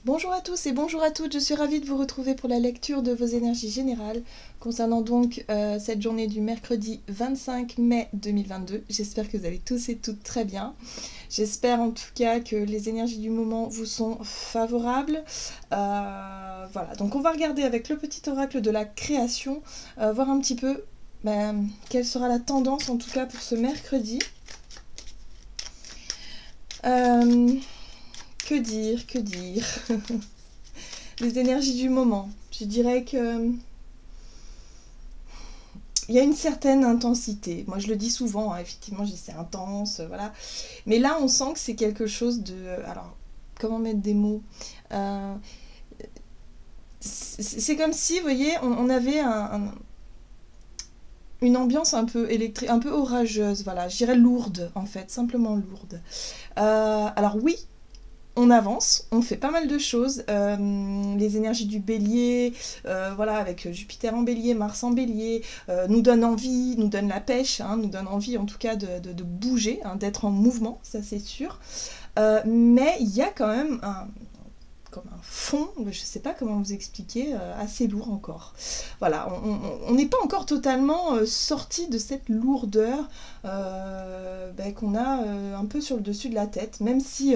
Bonjour à tous et bonjour à toutes, je suis ravie de vous retrouver pour la lecture de vos énergies générales concernant donc cette journée du mercredi 25 mai 2022. J'espère que vous allez tous et toutes très bien. J'espère en tout cas que les énergies du moment vous sont favorables. Voilà, donc on va regarder avec le petit oracle de la création, voir un petit peu quelle sera la tendance en tout cas pour ce mercredi. Que dire, que dire. Les énergies du moment. Je dirais que il y a une certaine intensité. Moi, je le dis souvent, hein, effectivement, je dis c'est intense, voilà. Mais là, on sent que c'est quelque chose de... Alors, comment mettre des mots c'est comme si, vous voyez, on avait une ambiance un peu électrique, un peu orageuse, voilà. Je dirais lourde, en fait, simplement lourde. Alors oui, on avance, on fait pas mal de choses, les énergies du bélier, voilà, avec Jupiter en bélier, Mars en bélier, nous donnent envie, nous donnent la pêche, hein, nous donnent envie en tout cas de bouger, hein, d'être en mouvement, ça c'est sûr. Mais il y a quand même comme un fond, je sais pas comment vous expliquer, assez lourd encore. Voilà, on n'est pas encore totalement sorti de cette lourdeur qu'on a un peu sur le dessus de la tête, même si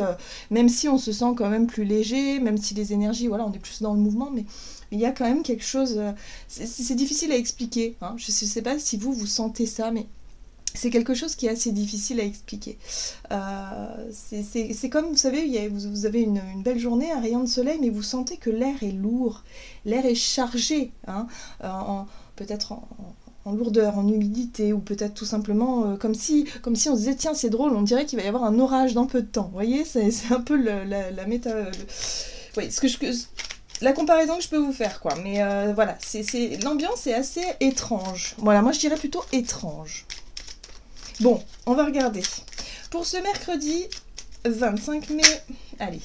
on se sent quand même plus léger, même si les énergies, voilà, on est plus dans le mouvement, mais il y a quand même quelque chose, c'est difficile à expliquer, hein. Je sais pas si vous sentez ça, mais c'est quelque chose qui est assez difficile à expliquer. C'est comme, vous savez, vous avez une belle journée, un rayon de soleil, mais vous sentez que l'air est lourd, l'air est chargé, hein, peut-être en lourdeur, en humidité, ou peut-être tout simplement comme si on se disait, tiens, c'est drôle, on dirait qu'il va y avoir un orage dans peu de temps. Vous voyez, c'est un peu la méta... Oui, la comparaison que je peux vous faire, quoi. Mais voilà, l'ambiance est assez étrange. Voilà, moi je dirais plutôt étrange. Bon, on va regarder. Pour ce mercredi 25 mai, allez.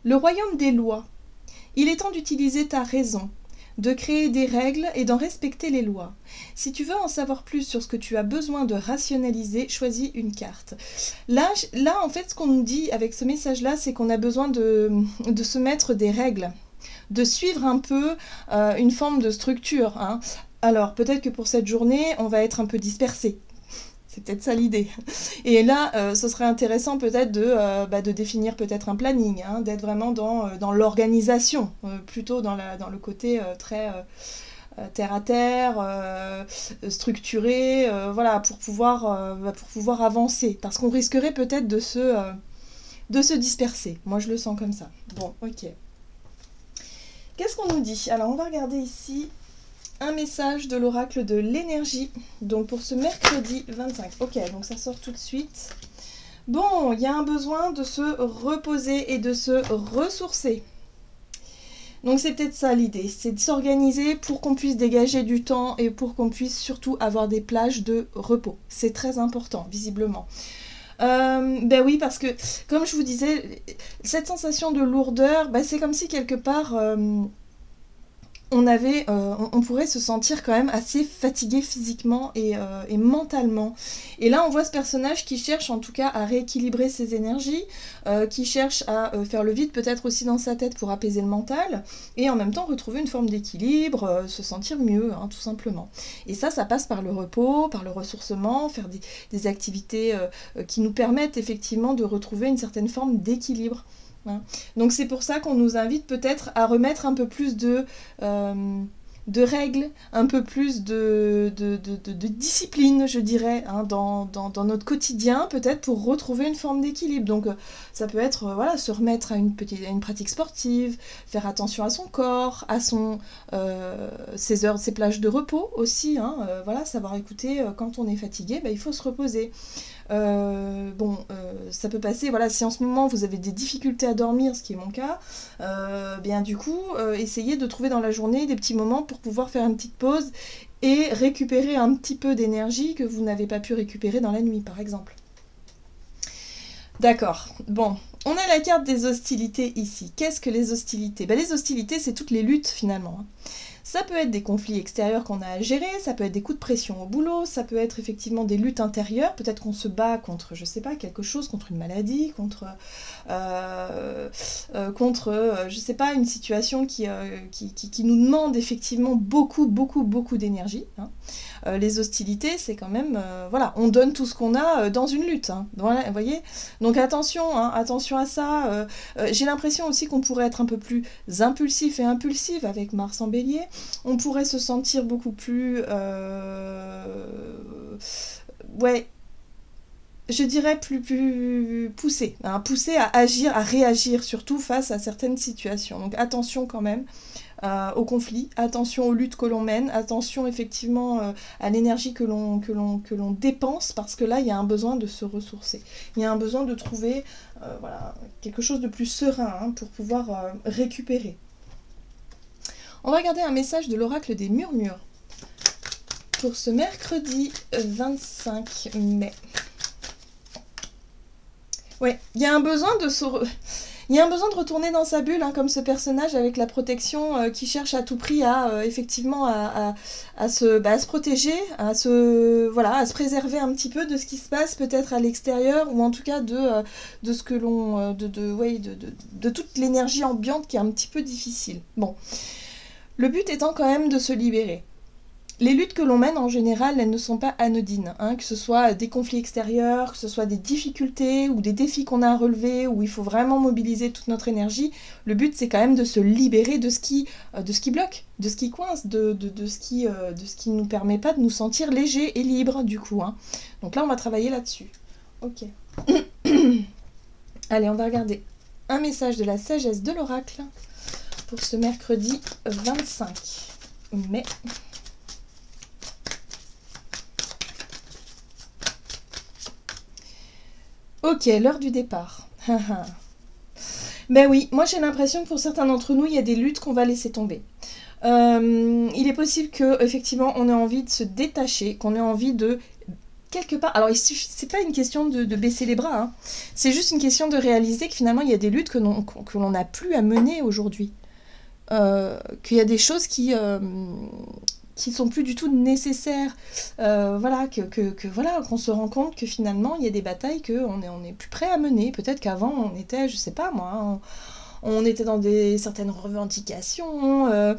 Le royaume des lois. Il est temps d'utiliser ta raison, de créer des règles et d'en respecter les lois. Si tu veux en savoir plus sur ce que tu as besoin de rationaliser, choisis une carte. Là en fait, ce qu'on nous dit avec ce message-là, c'est qu'on a besoin de se mettre des règles, de suivre un peu une forme de structure, hein. Alors, peut-être que pour cette journée, on va être un peu dispersé. C'est peut-être ça l'idée. Et là, ce serait intéressant peut-être de définir peut-être un planning, hein, d'être vraiment dans l'organisation, plutôt dans le côté très terre à terre, structuré, voilà, pour pouvoir avancer. Parce qu'on risquerait peut-être de se disperser. Moi, je le sens comme ça. Bon, ok. Qu'est-ce qu'on nous dit? Alors, on va regarder ici un message de l'oracle de l'énergie, donc pour ce mercredi 25. Ok, donc ça sort tout de suite. Bon, il y a un besoin de se reposer et de se ressourcer. Donc c'est peut-être ça l'idée, c'est de s'organiser pour qu'on puisse dégager du temps et pour qu'on puisse surtout avoir des plages de repos. C'est très important, visiblement. Ben oui, parce que, comme je vous disais, cette sensation de lourdeur, c'est comme si quelque part... on pourrait se sentir quand même assez fatigué physiquement et mentalement. Et là, on voit ce personnage qui cherche en tout cas à rééquilibrer ses énergies, qui cherche à faire le vide peut-être aussi dans sa tête pour apaiser le mental, et en même temps retrouver une forme d'équilibre, se sentir mieux, hein, tout simplement. Et ça passe par le repos, par le ressourcement, faire des activités qui nous permettent effectivement de retrouver une certaine forme d'équilibre. Donc c'est pour ça qu'on nous invite peut-être à remettre un peu plus de règles, un peu plus de discipline, je dirais, hein, dans notre quotidien, peut-être pour retrouver une forme d'équilibre. Donc ça peut être voilà, se remettre à une pratique sportive, faire attention à son corps, à ses plages de repos aussi, hein, voilà, savoir écouter quand on est fatigué, il faut se reposer. Ça peut passer, voilà, si en ce moment vous avez des difficultés à dormir, ce qui est mon cas, bien du coup, essayez de trouver dans la journée des petits moments pour pouvoir faire une petite pause et récupérer un petit peu d'énergie que vous n'avez pas pu récupérer dans la nuit, par exemple. D'accord, bon, On a la carte des hostilités ici. Qu'est-ce que les hostilités? Les hostilités, c'est toutes les luttes finalement. Ça peut être des conflits extérieurs qu'on a à gérer, ça peut être des coups de pression au boulot, ça peut être effectivement des luttes intérieures, peut-être qu'on se bat contre, je sais pas, quelque chose, contre une maladie, contre je sais pas, une situation qui nous demande effectivement beaucoup d'énergie. Hein. Les hostilités, c'est quand même, voilà, on donne tout ce qu'on a dans une lutte. Hein. Voilà, vous voyez? Donc attention, hein, attention à ça. J'ai l'impression aussi qu'on pourrait être un peu plus impulsif et impulsive avec Mars en Bélier. On pourrait se sentir beaucoup plus... ouais, je dirais plus poussé. Hein, poussé à agir, à réagir, surtout face à certaines situations. Donc attention quand même. Au conflit, attention aux luttes que l'on mène, attention effectivement à l'énergie que l'on dépense, parce que là il y a un besoin de se ressourcer, il y a un besoin de trouver voilà, quelque chose de plus serein hein, pour pouvoir récupérer. On va regarder un message de l'oracle des murmures pour ce mercredi 25 mai. Ouais, il y a un besoin de se... Il y a un besoin de retourner dans sa bulle, hein, comme ce personnage avec la protection qui cherche à tout prix à effectivement à se protéger, à se préserver un petit peu de ce qui se passe peut-être à l'extérieur, ou en tout cas de ce que l'on de toute l'énergie ambiante qui est un petit peu difficile. Bon, le but étant quand même de se libérer. Les luttes que l'on mène en général, elles ne sont pas anodines, hein, que ce soit des conflits extérieurs, que ce soit des difficultés ou des défis qu'on a à relever, où il faut vraiment mobiliser toute notre énergie. Le but c'est quand même de se libérer de ce qui bloque, de ce qui coince, de ce qui nous permet pas de nous sentir légers et libres du coup. Hein. Donc là on va travailler là-dessus. Ok. Allez, on va regarder un message de la sagesse de l'oracle pour ce mercredi 25 mai. Ok, l'heure du départ. Ben oui, moi j'ai l'impression que pour certains d'entre nous, il y a des luttes qu'on va laisser tomber. Il est possible que effectivement on ait envie de se détacher, qu'on ait envie de quelque part. Alors c'est pas une question de baisser les bras, hein. C'est juste une question de réaliser que finalement il y a des luttes que l'on n'a plus à mener aujourd'hui. Qu'il y a des choses qui sont plus du tout nécessaires, voilà, voilà, qu'on se rend compte que finalement il y a des batailles qu'on est plus prêt à mener. Peut-être qu'avant on était, je sais pas moi, on était dans certaines revendications,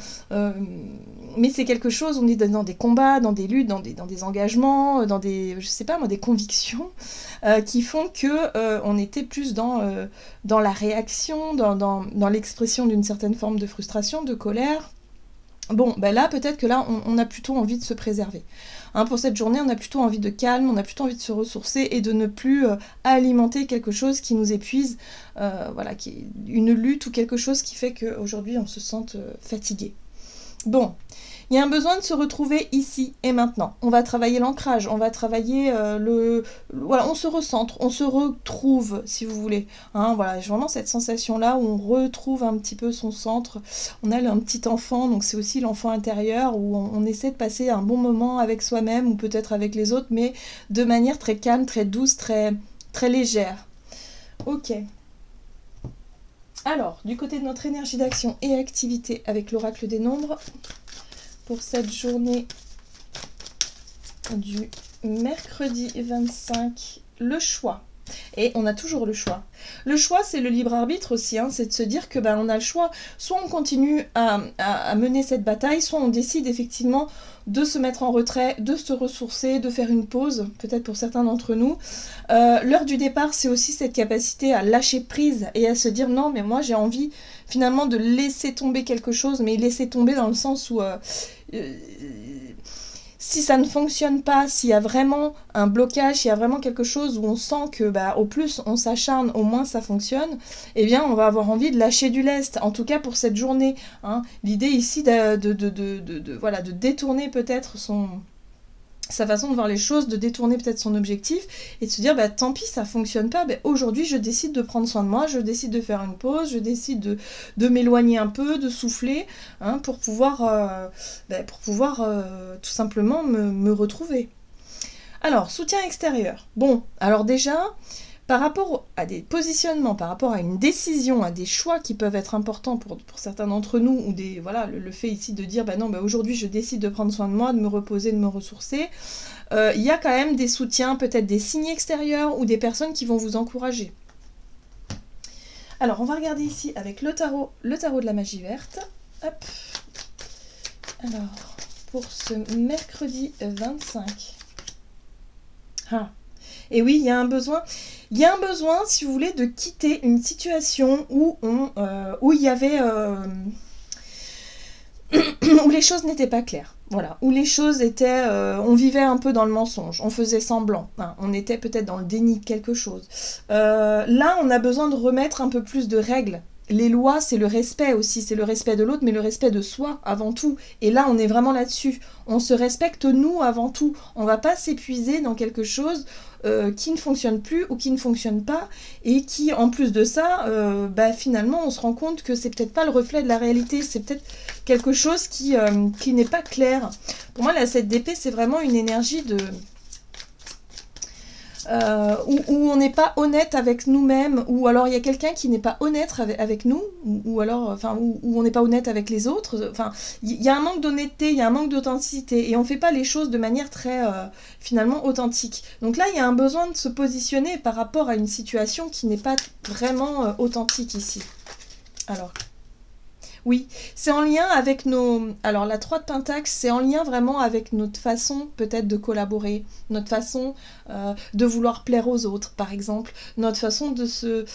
mais c'est quelque chose, on est dans des combats, dans des luttes, dans des engagements, dans des, je sais pas moi, des convictions qui font que on était plus dans la réaction, dans l'expression d'une certaine forme de frustration, de colère. Bon, ben là, peut-être que là, on a plutôt envie de se préserver. Hein, pour cette journée, on a plutôt envie de calme, on a plutôt envie de se ressourcer et de ne plus alimenter quelque chose qui nous épuise, voilà, qui est une lutte ou quelque chose qui fait qu'aujourd'hui, on se sente fatigué. Bon, il y a un besoin de se retrouver ici et maintenant. On va travailler l'ancrage, on va travailler voilà, on se recentre, on se retrouve, si vous voulez. Hein, voilà, j'ai vraiment cette sensation-là où on retrouve un petit peu son centre. On a un petit enfant, donc c'est aussi l'enfant intérieur, où on essaie de passer un bon moment avec soi-même ou peut-être avec les autres, mais de manière très calme, très douce, très légère. Ok. Alors, du côté de notre énergie d'action et activité avec l'oracle des nombres, pour cette journée du mercredi 25, le choix. Et on a toujours le choix. Le choix, c'est le libre arbitre aussi, hein, c'est de se dire que on a le choix. Soit on continue à mener cette bataille, soit on décide effectivement de se mettre en retrait, de se ressourcer, de faire une pause, peut-être pour certains d'entre nous. L'heure du départ, c'est aussi cette capacité à lâcher prise et à se dire non, mais moi j'ai envie finalement de laisser tomber quelque chose, mais laisser tomber dans le sens où si ça ne fonctionne pas, s'il y a vraiment un blocage, s'il y a vraiment quelque chose où on sent que au plus on s'acharne, au moins ça fonctionne, eh bien on va avoir envie de lâcher du lest, en tout cas pour cette journée. Hein. L'idée ici voilà, de détourner peut-être sa façon de voir les choses, de détourner peut-être son objectif et de se dire tant pis, ça fonctionne pas, aujourd'hui je décide de prendre soin de moi, je décide de faire une pause, je décide de m'éloigner un peu, de souffler, hein, pour pouvoir tout simplement me retrouver. Alors, soutien extérieur. Bon, alors déjà, Par rapport à des positionnements, par rapport à une décision, à des choix qui peuvent être importants pour certains d'entre nous, ou des, voilà, le fait ici de dire, bah non, bah aujourd'hui je décide de prendre soin de moi, de me reposer, de me ressourcer, il y a quand même des soutiens, peut-être des signes extérieurs, ou des personnes qui vont vous encourager. Alors, on va regarder ici avec le tarot de la magie verte. Hop. Alors, pour ce mercredi 25. Ah. Et oui, il y a un besoin. Il y a un besoin, si vous voulez, de quitter une situation où il y avait... où les choses n'étaient pas claires. Voilà, où les choses étaient... on vivait un peu dans le mensonge, on faisait semblant, hein, on était peut-être dans le déni de quelque chose. Là, on a besoin de remettre un peu plus de règles. Les lois, c'est le respect aussi, c'est le respect de l'autre, mais le respect de soi avant tout. Et là, on est vraiment là-dessus. On se respecte nous avant tout. On ne va pas s'épuiser dans quelque chose qui ne fonctionne plus ou qui ne fonctionne pas, et qui, en plus de ça, finalement, on se rend compte que c'est peut-être pas le reflet de la réalité, c'est peut-être quelque chose qui n'est pas clair. Pour moi, la 7 d'épée, c'est vraiment une énergie de... où on n'est pas honnête avec nous-mêmes, ou alors il y a quelqu'un qui n'est pas honnête avec nous, ou alors, enfin, où on n'est pas honnête avec les autres. Enfin, il y a un manque d'honnêteté, il y a un manque d'authenticité, et on ne fait pas les choses de manière très, finalement, authentique. Donc là, il y a un besoin de se positionner par rapport à une situation qui n'est pas vraiment authentique ici. Alors... oui, c'est en lien avec nos... Alors, la 3 de Pentacle, c'est en lien vraiment avec notre façon peut-être de collaborer, notre façon de vouloir plaire aux autres, par exemple, notre façon de se...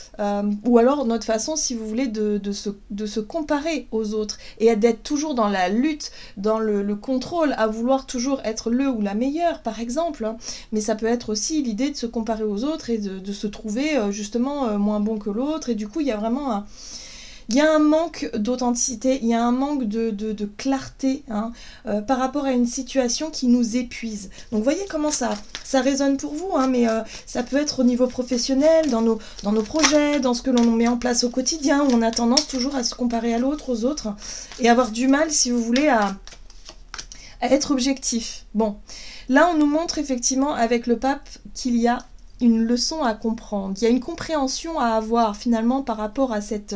ou alors notre façon, si vous voulez, de se comparer aux autres, et d'être toujours dans la lutte, dans le contrôle, à vouloir toujours être le ou la meilleure, par exemple. Hein. Mais ça peut être aussi l'idée de se comparer aux autres et de se trouver justement moins bon que l'autre, et du coup, il y a vraiment un... il y a un manque d'authenticité, il y a un manque de clarté hein, par rapport à une situation qui nous épuise. Donc vous voyez comment ça résonne pour vous, hein, mais ça peut être au niveau professionnel, dans nos projets, dans ce que l'on met en place au quotidien, où on a tendance toujours à se comparer à l'autre, aux autres, et avoir du mal, si vous voulez, à être objectif. Bon, là on nous montre effectivement avec le pape qu'il y a une leçon à comprendre, il y a une compréhension à avoir finalement par rapport à cette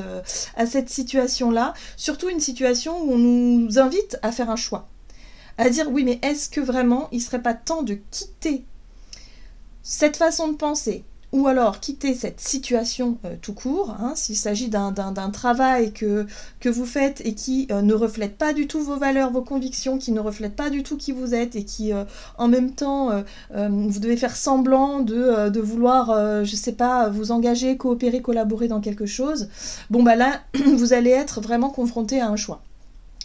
situation-là, surtout une situation où on nous invite à faire un choix, à dire oui mais est-ce que vraiment il ne serait pas temps de quitter cette façon de penser, ou alors quitter cette situation tout court, hein, s'il s'agit d'un travail que vous faites et qui ne reflète pas du tout vos valeurs, vos convictions, qui ne reflète pas du tout qui vous êtes, et qui en même temps vous devez faire semblant de vouloir, je sais pas, vous engager, coopérer, collaborer dans quelque chose. Bon bah là, vous allez être vraiment confronté à un choix,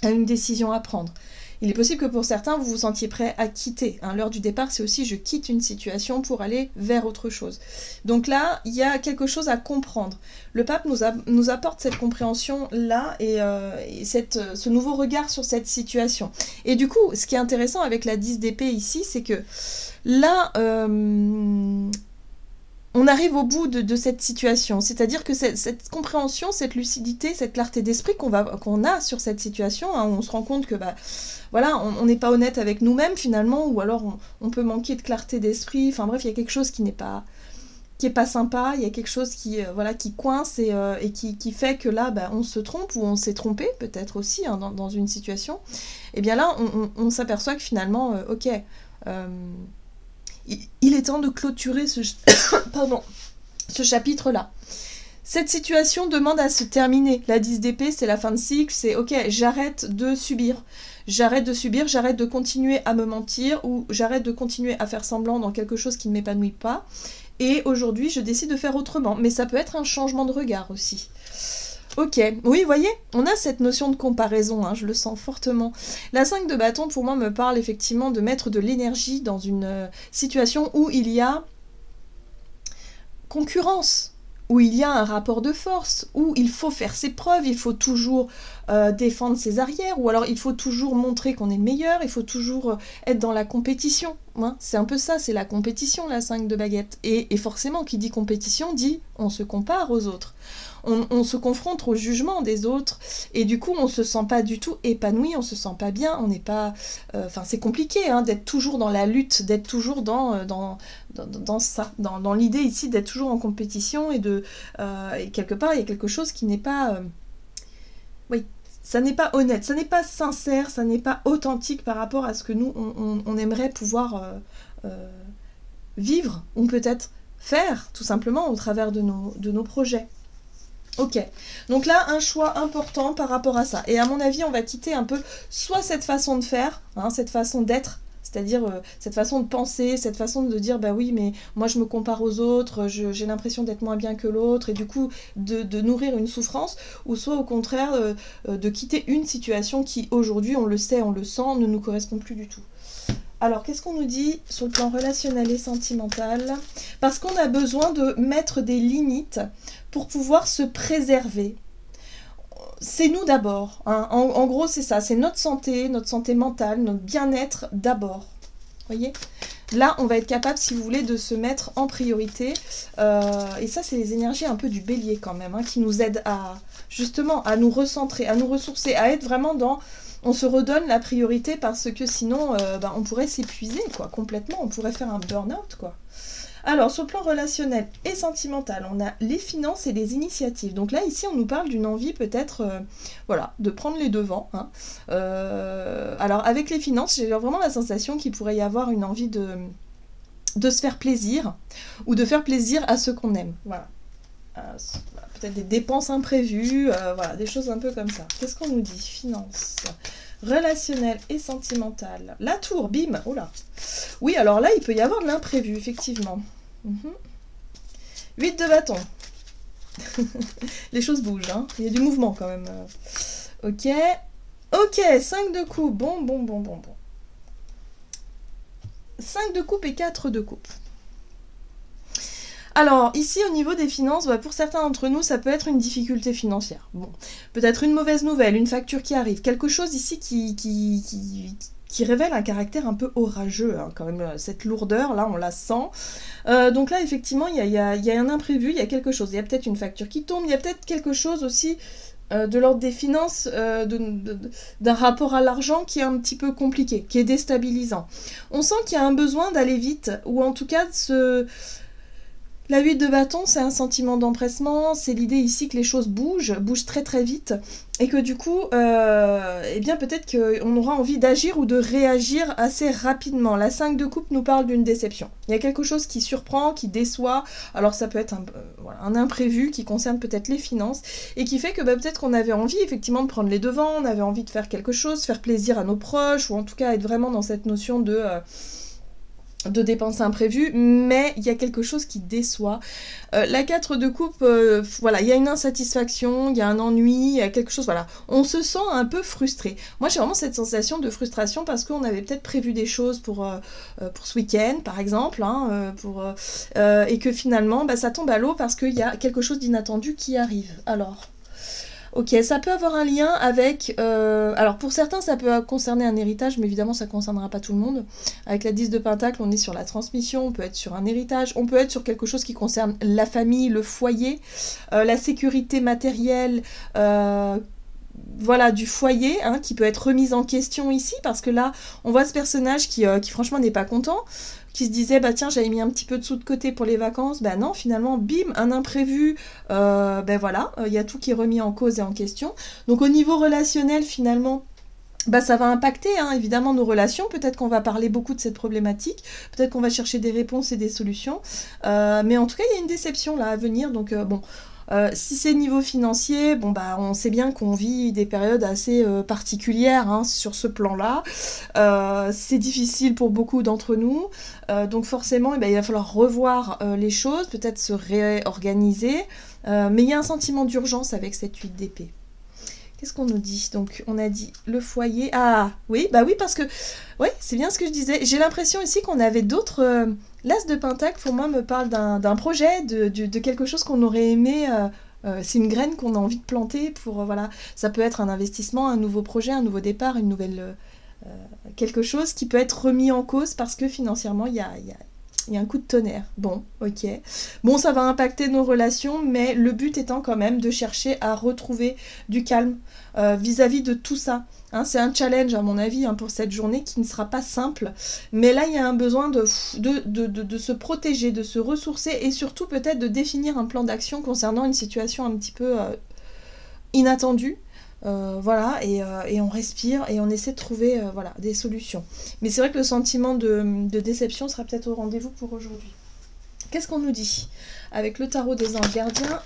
à une décision à prendre. Il est possible que pour certains, vous vous sentiez prêt à quitter. Hein. L'heure du départ, c'est aussi je quitte une situation pour aller vers autre chose. Donc là, il y a quelque chose à comprendre. Le pape nous apporte cette compréhension-là et ce nouveau regard sur cette situation. Et du coup, ce qui est intéressant avec la 10 d'épée ici, c'est que là... on arrive au bout de cette situation, c'est-à-dire que cette compréhension, cette lucidité, cette clarté d'esprit qu'on a sur cette situation, hein, où on se rend compte que voilà, on n'est pas honnête avec nous-mêmes finalement, ou alors on peut manquer de clarté d'esprit, enfin bref, il y a quelque chose qui n'est pas sympa, il y a quelque chose qui coince et qui fait que là, on se trompe, ou on s'est trompé peut-être aussi hein, dans une situation. Et bien là, on s'aperçoit que finalement, ok... il est temps de clôturer ce chapitre-là. Cette situation demande à se terminer. La 10 d'épée, c'est la fin de cycle, c'est ok, j'arrête de subir. J'arrête de continuer à me mentir, ou j'arrête de continuer à faire semblant dans quelque chose qui ne m'épanouit pas. Et aujourd'hui, je décide de faire autrement. Mais ça peut être un changement de regard aussi. Ok, oui, vous voyez, on a cette notion de comparaison, hein, je le sens fortement. La 5 de bâton, pour moi, me parle effectivement de mettre de l'énergie dans une situation où il y a concurrence, où il y a un rapport de force, où il faut faire ses preuves, il faut toujours défendre ses arrières, ou alors il faut toujours montrer qu'on est le meilleur, il faut toujours être dans la compétition. Hein, c'est un peu ça, c'est la compétition, la 5 de baguette. Et forcément, qui dit compétition, dit on se compare aux autres. On se confronte au jugement des autres, et du coup, on se sent pas du tout épanoui, on se sent pas bien, on n'est pas... Enfin, c'est compliqué hein, d'être toujours dans la lutte, d'être toujours dans ça, dans l'idée ici d'être toujours en compétition, et quelque part, il y a quelque chose qui n'est pas... oui, ça n'est pas honnête, ça n'est pas sincère, ça n'est pas authentique par rapport à ce que nous, on aimerait pouvoir vivre, ou peut-être faire, tout simplement, au travers de nos projets. Ok, donc là, un choix important par rapport à ça. Et à mon avis, on va quitter un peu soit cette façon de faire, hein, cette façon d'être, c'est-à-dire cette façon de penser, cette façon de dire, bah oui, mais moi je me compare aux autres, j'ai l'impression d'être moins bien que l'autre, et du coup de nourrir une souffrance, ou soit au contraire de quitter une situation qui aujourd'hui, on le sait, on le sent, ne nous correspond plus du tout. Alors, qu'est-ce qu'on nous dit sur le plan relationnel et sentimental? Parce qu'on a besoin de mettre des limites pour pouvoir se préserver. C'est nous d'abord. Hein. En gros, c'est ça. C'est notre santé mentale, notre bien-être d'abord. Voyez? Là, on va être capable, si vous voulez, de se mettre en priorité. Et ça, c'est les énergies un peu du bélier quand même, hein, qui nous aident à, justement, à nous recentrer, à nous ressourcer, à être vraiment dans... On se redonne la priorité parce que sinon, on pourrait s'épuiser, quoi, complètement. On pourrait faire un burn-out, quoi. Alors, sur le plan relationnel et sentimental, on a les finances et les initiatives. Donc là, ici, on nous parle d'une envie peut-être, voilà, de prendre les devants. Hein. Alors, avec les finances, j'ai vraiment la sensation qu'il pourrait y avoir une envie de se faire plaisir ou de faire plaisir à ceux qu'on aime. Voilà. Peut-être des dépenses imprévues, voilà, des choses un peu comme ça. Qu'est-ce qu'on nous dit? Finances, relationnel et sentimental. La tour, bim, oh là. Oui, alors là, il peut y avoir de l'imprévu, effectivement. 8 de bâton. Les choses bougent, hein. Il y a du mouvement quand même. Ok. Ok, 5 de coupe. Bon. 5 de coupe et 4 de coupe. Alors, ici, au niveau des finances, pour certains d'entre nous, ça peut être une difficulté financière. Bon, peut-être une mauvaise nouvelle, une facture qui arrive, quelque chose ici qui révèle un caractère un peu orageux, hein, quand même, cette lourdeur, là, on la sent. Donc là, effectivement, il y a un imprévu, il y a quelque chose. Il y a peut-être une facture qui tombe, il y a peut-être quelque chose aussi de l'ordre des finances, d'un rapport à l'argent qui est un petit peu compliqué, qui est déstabilisant. On sent qu'il y a un besoin d'aller vite, ou en tout cas de se... La 8 de bâton, c'est un sentiment d'empressement, c'est l'idée ici que les choses bougent très très vite, et que du coup, eh bien peut-être qu'on aura envie d'agir ou de réagir assez rapidement. La 5 de coupe nous parle d'une déception. Il y a quelque chose qui surprend, qui déçoit, alors ça peut être un imprévu qui concerne peut-être les finances, et qui fait que peut-être qu'on avait envie effectivement de prendre les devants, on avait envie de faire quelque chose, faire plaisir à nos proches, ou en tout cas être vraiment dans cette notion de dépenses imprévues, mais il y a quelque chose qui déçoit. La 4 de coupe, voilà, il y a une insatisfaction, il y a un ennui, il y a quelque chose, voilà. On se sent un peu frustré. Moi, j'ai vraiment cette sensation de frustration parce qu'on avait peut-être prévu des choses pour ce week-end, par exemple, hein, et que finalement, ça tombe à l'eau parce qu'il y a quelque chose d'inattendu qui arrive. Alors... Ok, ça peut avoir un lien avec... alors pour certains, ça peut concerner un héritage, mais évidemment, ça ne concernera pas tout le monde. Avec la 10 de Pentacle, on est sur la transmission, on peut être sur un héritage, on peut être sur quelque chose qui concerne la famille, le foyer, la sécurité matérielle, voilà, du foyer, hein, qui peut être remise en question ici, parce que là, on voit ce personnage qui franchement n'est pas content, qui se disait, tiens, j'avais mis un petit peu de sous de côté pour les vacances, non, finalement, bim, un imprévu, voilà, il y a tout qui est remis en cause et en question. Donc au niveau relationnel, finalement, ça va impacter, hein, évidemment, nos relations. Peut-être qu'on va parler beaucoup de cette problématique, peut-être qu'on va chercher des réponses et des solutions, mais en tout cas, il y a une déception là à venir, donc bon... si c'est niveau financier, on sait bien qu'on vit des périodes assez particulières, hein, sur ce plan-là. C'est difficile pour beaucoup d'entre nous, donc forcément, il va falloir revoir les choses, peut-être se réorganiser, mais il y a un sentiment d'urgence avec cette 8 d'épée. Qu'est-ce qu'on nous dit? Donc, on a dit le foyer. Ah, oui, oui, parce que... Oui, c'est bien ce que je disais. J'ai l'impression ici qu'on avait d'autres... L'As de Pentacle, pour moi, me parle d'un projet, de quelque chose qu'on aurait aimé... c'est une graine qu'on a envie de planter pour... voilà, ça peut être un investissement, un nouveau projet, un nouveau départ, une nouvelle quelque chose qui peut être remis en cause parce que financièrement, il y a un coup de tonnerre. Bon, ok. Bon, ça va impacter nos relations, mais le but étant quand même de chercher à retrouver du calme vis-à-vis de tout ça. Hein, c'est un challenge, à mon avis, hein, pour cette journée qui ne sera pas simple. Mais là, il y a un besoin de se protéger, de se ressourcer et surtout peut-être de définir un plan d'action concernant une situation un petit peu inattendue. Voilà, et on respire et on essaie de trouver voilà, des solutions. Mais c'est vrai que le sentiment de déception sera peut-être au rendez-vous pour aujourd'hui. Qu'est-ce qu'on nous dit avec le tarot des anges gardiens?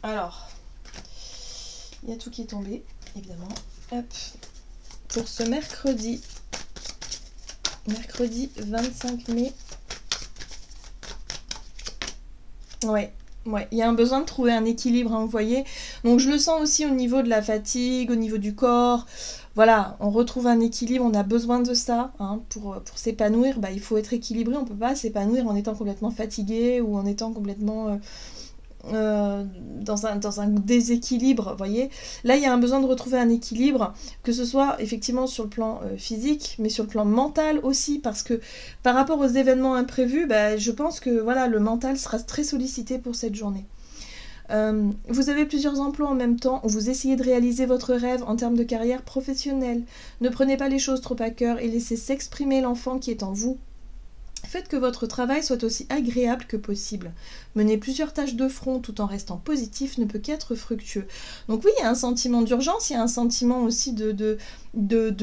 Alors, il y a tout qui est tombé, évidemment. Hop. Pour ce mercredi 25 mai. Ouais, il y a un besoin de trouver un équilibre, hein, vous voyez. Donc je le sens aussi au niveau de la fatigue, au niveau du corps. Voilà, on retrouve un équilibre, on a besoin de ça, hein, pour s'épanouir. Bah, il faut être équilibré, on ne peut pas s'épanouir en étant complètement fatigué ou en étant complètement dans un déséquilibre, vous voyez. Là, il y a un besoin de retrouver un équilibre, que ce soit effectivement sur le plan physique, mais sur le plan mental aussi, parce que par rapport aux événements imprévus, bah, je pense que voilà, le mental sera très sollicité pour cette journée. Vous avez plusieurs emplois en même temps, vous essayez de réaliser votre rêve en termes de carrière professionnelle. Ne prenez pas les choses trop à cœur et laissez s'exprimer l'enfant qui est en vous. Faites que votre travail soit aussi agréable que possible. Mener plusieurs tâches de front tout en restant positif ne peut qu'être fructueux. Donc oui, il y a un sentiment d'urgence, il y a un sentiment aussi de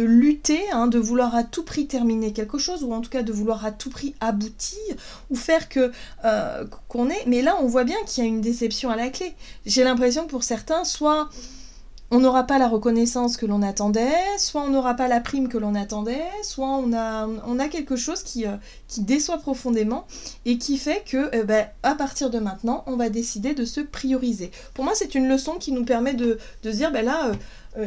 lutter, hein, de vouloir à tout prix terminer quelque chose, ou en tout cas de vouloir à tout prix aboutir, ou faire qu'on ait... Mais là, on voit bien qu'il y a une déception à la clé. J'ai l'impression que pour certains, soit on n'aura pas la reconnaissance que l'on attendait, soit on n'aura pas la prime que l'on attendait, soit on a quelque chose qui déçoit profondément et qui fait que à partir de maintenant, on va décider de se prioriser. Pour moi, c'est une leçon qui nous permet de se dire, là,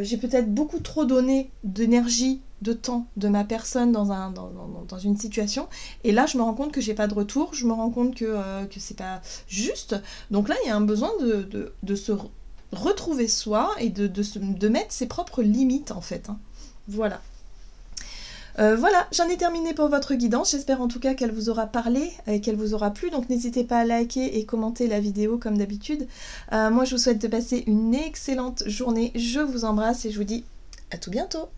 j'ai peut-être beaucoup trop donné d'énergie, de temps de ma personne dans une situation, et là, je me rends compte que j'ai pas de retour, je me rends compte que c'est pas juste. Donc là, il y a un besoin de se retrouver soi et de mettre ses propres limites en fait, hein. Voilà. Voilà, j'en ai terminé pour votre guidance. J'espère en tout cas qu'elle vous aura parlé et qu'elle vous aura plu. Donc n'hésitez pas à liker et commenter la vidéo comme d'habitude. Moi je vous souhaite de passer une excellente journée. Je vous embrasse et je vous dis à tout bientôt.